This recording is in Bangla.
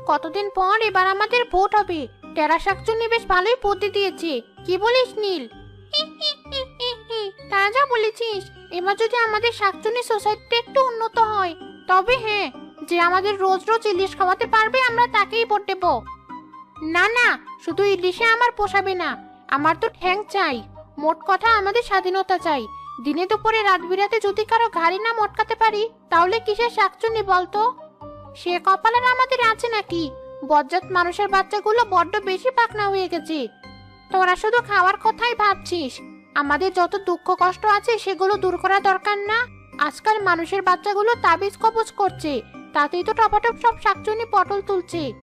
কতদিন পর এবার আমাদের ভোট হবে। টেরা শাকচুন্নি বেশ ভালোই বুদ্ধি দিয়েছে, কি বলিস নীল? তা যা বলেছিস। এবার যদি আমাদের শাকচুন্নি সোসাইটিটা একটু উন্নত হয়, তবে হ্যাঁ, যে আমাদের রোজ রোজ ইলিশ খাওয়াতে পারবে আমরা তাকেই ভোট দেব। না না, শুধু ইলিশে আমার পোষাবে না, আমার তো ঠ্যাং চাই। মোট কথা আমাদের স্বাধীনতা চাই। দিনে দুপুরে রাত বিরাতে যদি কারো ঘাড়ি না মটকাতে পারি, তাহলে কিসের শাকচুন্নি বলতো? সে কপাল আর আমাদের আছে নাকি? বজ্জাত মানুষের বাচ্চাগুলো বড্ড বেশি পাকনা হয়ে গেছে। তোরা শুধু খাওয়ার কথাই ভাবছিস। আমাদের যত দুঃখ কষ্ট আছে সেগুলো দূর করা দরকার না? আজকাল মানুষের বাচ্চাগুলো তাবিজ কবজ করছে, তাতেই তো টপাটপ সব শাকচুন্নি পটল তুলছে।